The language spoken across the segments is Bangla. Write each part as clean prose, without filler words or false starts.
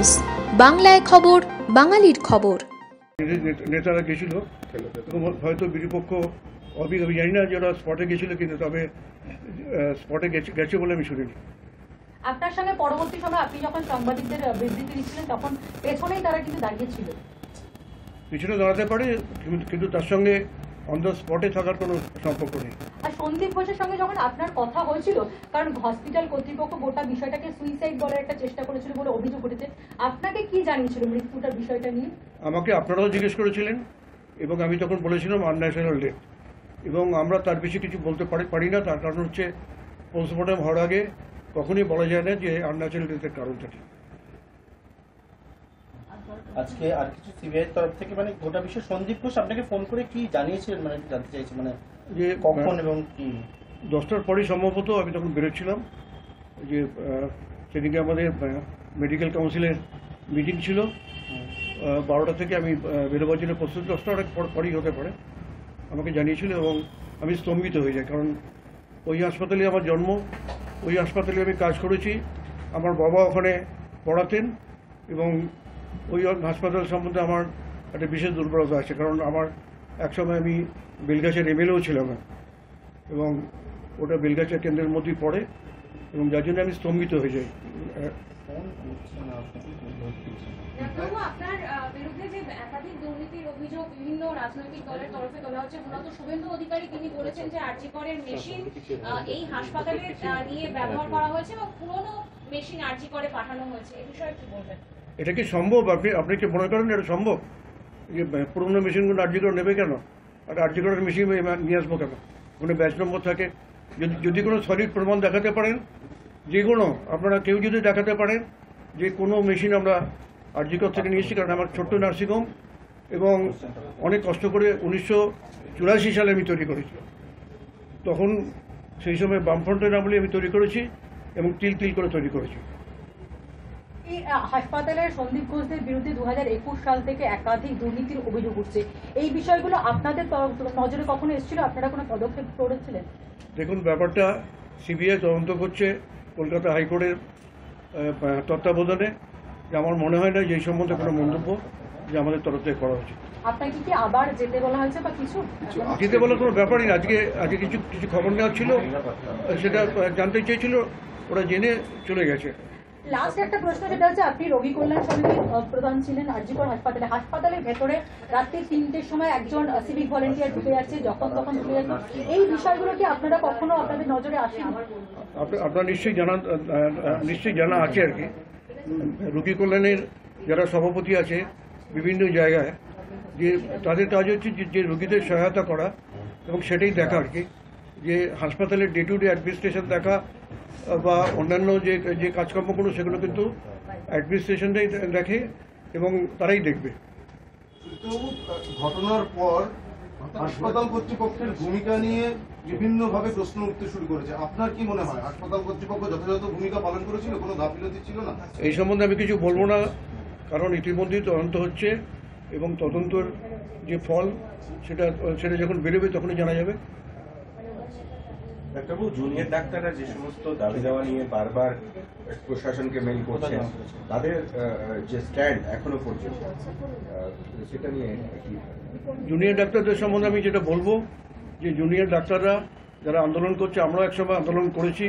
নিউজ, বাংলায় খবর, বাঙালির খবর। নেতারা গেছিল, হয়তো বিপক্ষ আমি জানি না যে ওরা স্পটে গেছিল, কিন্তু তবে স্পটে গেছে বলে আমি শুনিনি। আপনার সঙ্গে পরবর্তী সময় আপনি যখন সাংবাদিকদের বিবৃতি দিচ্ছিলেন তখন পেছনেই তারা কিন্তু দাঁড়িয়েছিল। পিছনে দাঁড়াতে পারে, কিন্তু তার সঙ্গে অন দ্য স্পটে থাকার কোনো সম্পর্ক নেই। আর সন্দীপ ঘোষের সঙ্গে যখন আপনার কথা হয়েছিল, কারণ হসপিটাল কর্তৃপক্ষ গোটা বিষয়টাকে সুইসাইড বলার একটা চেষ্টা করেছিল বলে অভিযোগ উঠেছে, আপনাকে কি জানিয়েছিল মৃত্যুটার বিষয়টা নিয়ে? আমাকে আপনারাও জিজ্ঞেস করেছিলেন এবং আমি তখন বলেছিলাম আনন্যাচারাল ডেথ, এবং আমরা তার বেশি কিছু বলতে পারি না। তার কারণ হচ্ছে পোস্টমর্টম হওয়ার আগে কখনই বলা যায় না যে আনন্যাচারাল ডেথের কারণটা কি। আজকে আর কিছু সিবিআই তরফ থেকে মানে গোটা বিষয়ে সন্দীপ ঘোষ আপনাকে ফোন করে কি জানিয়েছিলেন, মানে জানতে চাইছি মানে যে কখন এবং কি? 10টার পরেই সম্ভবত আমি তখন বেরোচ্ছিলাম, যে সেদিকে আমাদের মেডিকেল কাউন্সিলের মিটিং ছিল। 12টা থেকে আমি বেরোবার জন্য প্রস্তুত, 10টার পরেই হতে পারে, আমাকে জানিয়েছিল এবং আমি স্তম্ভিত হয়ে যাই। কারণ ওই হাসপাতালে আমার জন্ম, ওই হাসপাতালে আমি কাজ করেছি, আমার বাবা ওখানে পড়াতেন এবং ওই হাসপাতাল সম্বন্ধে আমার একটা বিশেষ দুর্বলতা আছে। কারণ আমার একসময় আমি বেলগাছের এমএলএও ছিলাম এবং ওটা বেলগাছের কেন্দ্রের মধ্যেই পড়ে, এবং যার জন্য আমি স্তম্ভিত হয়ে যাই। আপনার বিরুদ্ধে যে একাধিক দুর্নীতির অভিযোগ বিভিন্ন রাজনৈতিক দলের তরফে তোলা হচ্ছে, মূলত শুভেন্দু অধিকারী তিনি বলেছেন যে আরজি করের মেশিন এই হাসপাতালে নিয়ে ব্যবহার করা হয়েছে এবং পুরনো মেশিন আরজি করে পাঠানো হয়েছে, এই বিষয়ে কি বলবেন? এটা কি সম্ভব? আপনি কি মনে করেন এটা সম্ভব যে পুরনো মেশিনগুলো আরজি করে নেবে কেন? আর আরজি করার মেশিন নিয়ে আসবো কেন? কোনো ব্যাচ নম্বর থাকে, যদি কোনো সলিড প্রমাণ দেখাতে পারেন, যে কোনো আপনারা কেউ যদি দেখাতে পারেন যে কোনো মেশিন আমরা আরজিকর থেকে নিয়েছি। কারণ আমার ছোট্ট নার্সিংহোম এবং অনেক কষ্ট করে 1984 সালে আমি তৈরি করেছি। তখন সেই সময় বামফ্রন্টের আমলে আমি তৈরি করেছি এবং তিল তিল করে তৈরি করেছি। এই হাসপাতালের সন্দীপ ঘোষদের বিরুদ্ধে 2021 সাল থেকে একাধিক দুর্নীতির অভিযোগ উঠছে, এই বিষয়গুলো আপনাদের নজরে কখনো এসেছিল? আপনারা কোনো পদক্ষেপ করেছিলেন? দেখুন, ব্যাপারটা সিবিআই তদন্ত করছে কলকাতা হাইকোর্টের তত্ত্বাবধানে। আমার মনে হয় না যে এই সম্বন্ধে কোনো মন্তব্য যে আমাদের তরফ থেকে করা হয়েছে। আপনাকে কি আবার যেতে বলা হয়েছে বা কিছু? যেতে বলার কোনো ব্যাপারই না। আজকে কিছু খবর নেওয়া ছিল, সেটা জানতে চেয়েছিল, ওরা জেনে চলে গেছে। লাস্ট একটা প্রশ্ন, যেটা হচ্ছে আপনি রোগী কল্যাণ সমিতির প্রধান ছিলেন আরজিকর হাসপাতালে। হাসপাতালের ভেতরে রাত্রি 3টের সময় একজন সিভিক ভলেন্টিয়ার ঢুকে যাচ্ছে, যখন তখন ঢুকে যাচ্ছে, এই বিষয়গুলো কি আপনারা কখনো আপনাদের নজরে আসেন? আপনার নিশ্চয়ই জানা আছে আর কি। রোগী কল্যাণের যারা সভাপতি আছে বিভিন্ন জায়গায়, যে তাদের কাজ হচ্ছে যে রোগীদের সহায়তা করা এবং সেটাই দেখা আর কি, যে হাসপাতালের ডে টু ডে অ্যাডমিনিস্ট্রেশন দেখা বা অন্যান্য যে কাজকর্মগুলো সেগুলো কিন্তু অ্যাডমিনিস্ট্রেশনটাই দেখে এবং তারাই দেখবে। ঘটনার পর হাসপাতাল কর্তৃপক্ষের ভূমিকা নিয়ে বিভিন্নভাবে প্রশ্ন উঠতে শুরু করেছে। আপনার কি মনে হয় হাসপাতাল কর্তৃপক্ষ যথাযথ ভূমিকা পালন করেছিল, কোনো গাফিলতি ছিল না? এই সম্বন্ধে আমি কিছু বলবো না, কারণ ইতিমধ্যেই তদন্ত হচ্ছে এবং তদন্তের যে ফল সেটা যখন বেরোবে তখনই জানা যাবে। ডাক্তারবাবু, জুনিয়র ডাক্তাররা যে সমস্ত দাবি দেওয়া নিয়ে বারবার প্রশাসনকে মেইল করছেন, তাদের যে স্ট্যান্ড এখনো পর্যন্ত সেটা নিয়ে কি? জুনিয়র ডাক্তারদের সম্বন্ধে আমি যেটা বলবো, যে জুনিয়র ডাক্তাররা যারা আন্দোলন করছে, আমরাও একসময় আন্দোলন করেছি।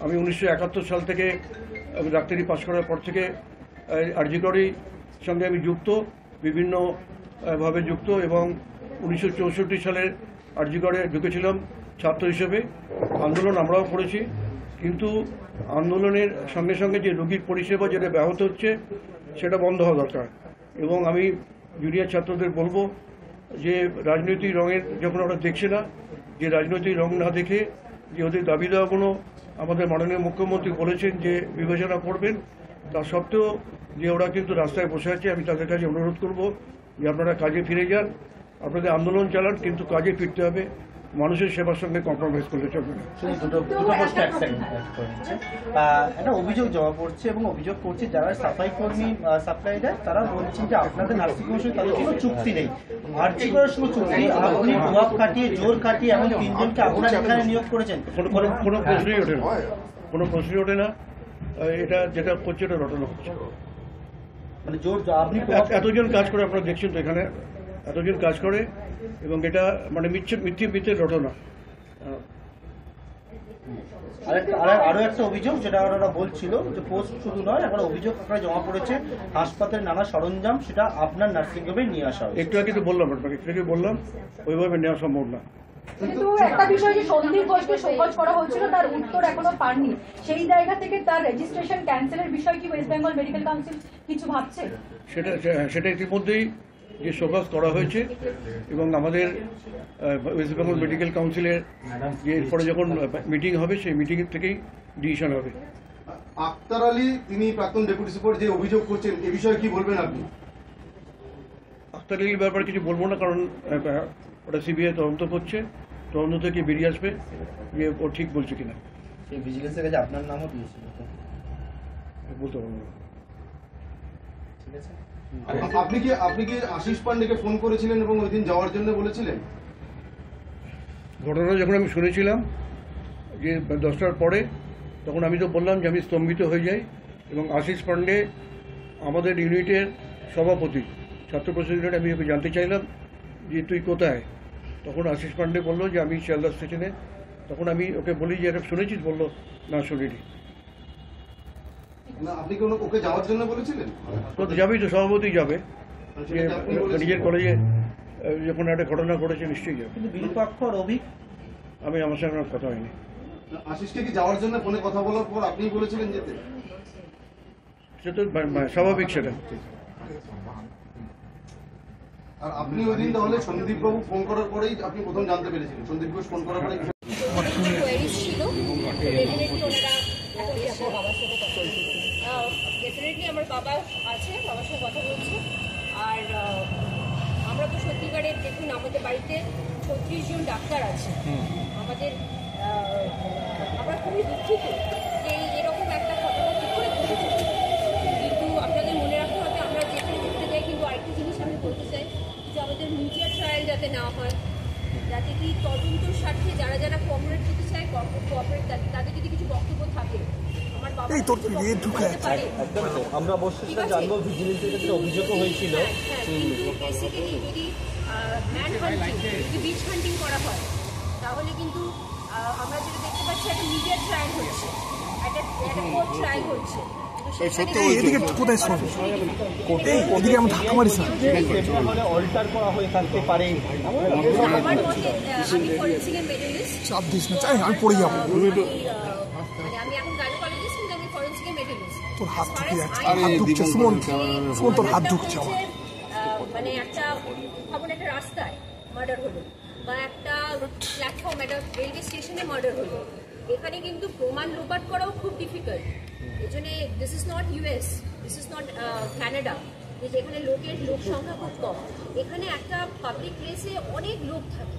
আমি 1971 সাল থেকে ডাক্তারি পাশ করার পর থেকে আরজি করের সঙ্গে আমি যুক্ত, বিভিন্নভাবে যুক্ত, এবং 1964 সালের আরজি করে ঢুকেছিলাম ছাত্র হিসেবে। আন্দোলন আমরাও করেছি, কিন্তু আন্দোলনের সঙ্গে সঙ্গে যে রোগীর পরিষেবা যেটা ব্যাহত হচ্ছে সেটা বন্ধ হওয়া দরকার। এবং আমি জুনিয়র ছাত্রদের বলবো যে রাজনৈতিক রঙের যখন ওরা দেখছে না, যে রাজনৈতিক রং না দেখে যে ওদের দাবি দেওয়াগুলো আমাদের মাননীয় মুখ্যমন্ত্রী বলেছেন যে বিবেচনা করবেন, তা সত্ত্বেও যে ওরা কিন্তু রাস্তায় বসে আছে, আমি তাদের কাছে অনুরোধ করব যে আপনারা কাজে ফিরে যান, আপনাদের আন্দোলন চালান, কিন্তু কাজে ফিরতে হবে, মানুষের সেবার সঙ্গে কম্প্রোমাইজ করলে চলবে না। দুটো প্রশ্ন একটা অভিযোগ জমা পড়ছে এবং অভিযোগ করছে যারা সাফাই কর্মী সাপ্লাই দেয়, তারা বলছেন যে আপনাদের নার্সিংহোমের সঙ্গে তাদের কোনো চুক্তি নেই, আরজি করার সঙ্গে চুক্তি, আপনি প্রভাব খাটিয়ে জোর খাটিয়ে এমন 3জনকে আপনারা এখানে নিয়োগ করেছেন। কোনো প্রশ্নই ওঠে না। এটা যেটা করছে এটা রটনা হচ্ছে। মানে জোর আপনি এতজন কাজ করে, আপনারা দেখছেন তো এখানে এতজন কাজ করে, এবং এটা মানে মিথ্যে ঘটনা। আরো একটা অভিযোগ যেটা ওরা বলছিল যে পোস্ট শুধু নয়, এখন অভিযোগ আপনারা জমা পড়েছে হাসপাতালের নানা সরঞ্জাম সেটা আপনার নার্সিংহোমে নিয়ে আসা হয়। একটু আগে তো বললাম, আপনাকে একটু আগে বললাম, ওইভাবে নেওয়া সম্ভব না। কিন্তু একটা বিষয় যে সন্দীপ ঘোষকে শোকজ করা হচ্ছিল, তার উত্তর এখনো পাননি। সেই জায়গা থেকে তার রেজিস্ট্রেশন ক্যান্সেলের বিষয় কি ওয়েস্ট বেঙ্গল মেডিকেল কাউন্সিল কিছু ভাবছে? সেটা ইতিমধ্যেই যে শোকজ করা হয়েছে, এবং আমাদের ওয়েস্ট বেঙ্গল মেডিকেল কাউন্সিলের যে এরপরে যখন মিটিং হবে সেই মিটিং থেকেই ডিসিশন হবে। আক্তার আলী তিনি প্রাক্তন ডেপুটি সুপার যে অভিযোগ করছেন, এ বিষয়ে কি বলবেন আপনি? আক্তার আলীর ব্যাপারে কিছু বলবো না, কারণ ওটা সিবিআই তদন্ত করছে, তদন্ত থেকে বেরিয়ে আসবে যে ও ঠিক বলছে কিনা। সেই ভিজিলেন্সের কাছে আপনার নামও দিয়েছিল, বলতে পারবো না। ঠিক আছে। আপনি কি আশিস পান্ডেকে ফোন করেছিলেন এবং ওই দিন যাওয়ার জন্য বলেছিলেন? ঘটনা যখন আমি শুনেছিলাম যে 10টার পরে, তখন আমি তো বললাম যে আমি স্তম্ভিত হয়ে যাই, এবং আশিস পান্ডে আমাদের ইউনিটের সভাপতি, ছাত্র প্রেসিডেন্ট, আমি ওকে জানতে চাইলাম যে তুই কোথায়। তখন আশিস পান্ডে বললো যে আমি শিয়ালদা স্টেশনে। তখন আমি ওকে বলি যে এটা শুনেছিস? বললো না, শুনিনি। আপনি কি ওকে যাওয়ার জন্য বলেছিলেন? তো যাবেই, তো সভাপতি যাবে, নিজের কলেজে যখন একটা ঘটনা ঘটেছে নিশ্চয়ই যাবে। কিন্তু বিরূপাক্ষ রবি, আমি আমার সঙ্গে কথা হয়নি। আশিসকে কি যাওয়ার জন্য ফোনে কথা বলার পর আপনি বলেছিলেন যেতে? সে তো স্বাভাবিক সেটা। আর আপনি ওই দিন তাহলে সন্দীপ বাবু ফোন করার পরেই আপনি প্রথম জানতে পেরেছিলেন? সন্দীপ ঘোষ ফোন করার পরেই কোয়ারিজ ছিল, ডেফিনেটলি ওনারা ডেফিনেটলি আমার বাবা আছে, বাবার সাথে কথা বলছে। আর আমরা তো সত্যিকারে দেখুন, আমাদের বাড়িতে 36 জন ডাক্তার আছে। আমাদের আমরা খুবই দুঃখিত যে এরকম একটা ঘটনা কী করে ঘটেছে। কিন্তু আপনাদের মনে রাখতে হবে, আমরা যেখানে দেখতে যাই, কিন্তু আরেকটি জিনিস আমি বলতে চাই যে আমাদের মিডিয়া ট্রায়াল যাতে নেওয়া হয়, যাতে কি তদন্তর স্বার্থে যারা যারা কোঅপারেট করতে চায় কোঅপারেট, তাদের যদি কিছু বক্তব্য থাকে, আমার বাবা আমরা অবশ্যই জানবো। ভিজিলেন্সের ক্ষেত্রে অভিযোগও হয়েছিল, কিন্তু বেসিক্যালি যদি ম্যান হান্টিং, যদি বিচ হান্টিং করা হয়, তাহলে কিন্তু আমরা যেটা দেখতে পাচ্ছি একটা মিডিয়া ট্রায়াল হচ্ছে, একটা কোর্ট ট্রায়াল হচ্ছে। অল্টার করা হয়ে থাকতে পারে। আমার মতে আমি ফরেনসিকের মেডেলিস্ট, আমি পড়ে যাবো, আমি এখন গাইনোকোলজিস্ট, কিন্তু আমি ফরেনসিকের মেডেলিস্ট। তোর হাত ঢুকে যাচ্ছে, হাত ঢুকছে, সুমন তোর হাত ঢুকছে। মানে একটা ভাবুন, একটা রাস্তায় মার্ডার হলো, বা একটা প্ল্যাটফর্ম, একটা রেলওয়ে স্টেশনে মার্ডার হলো, এখানে কিন্তু প্রমাণ লোপাট করাও খুব ডিফিকাল্ট। এই জন্যে this is not US, this is not Canada, যেখানে লোক সংখ্যা খুব কম। এখানে একটা পাবলিক প্লেসে অনেক লোক থাকে,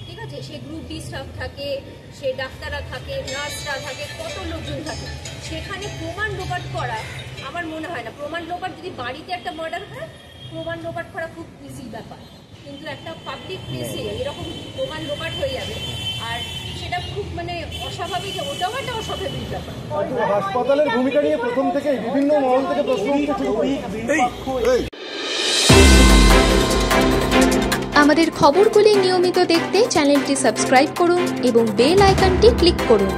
ঠিক আছে? সে গ্রুপ ডি স্টাফ থাকে, সে ডাক্তাররা থাকে, নার্সরা থাকে, কত লোকজন থাকে। সেখানে প্রমাণ লোপাট করা আমার মনে হয় না। প্রমাণ লোপাট যদি বাড়িতে একটা মার্ডার হয়, প্রমাণ লোপাট করা খুব ইজি ব্যাপার, কিন্তু একটা পাবলিক প্লেসে এরকম প্রমাণ লোপাট হয়ে যাবে, আর সেটা খুব মানে অস্বাভাবিক, ওটাও একটা অস্বাভাবিক ব্যাপার। হাসপাতালের ভূমিকা নিয়ে প্রথম থেকে বিভিন্ন মহল থেকে প্রশ্ন উঠেছিল। আমাদের খবরগুলি নিয়মিত দেখতে চ্যানেলটি সাবস্ক্রাইব করুন এবং বেল আইকনটি ক্লিক করুন।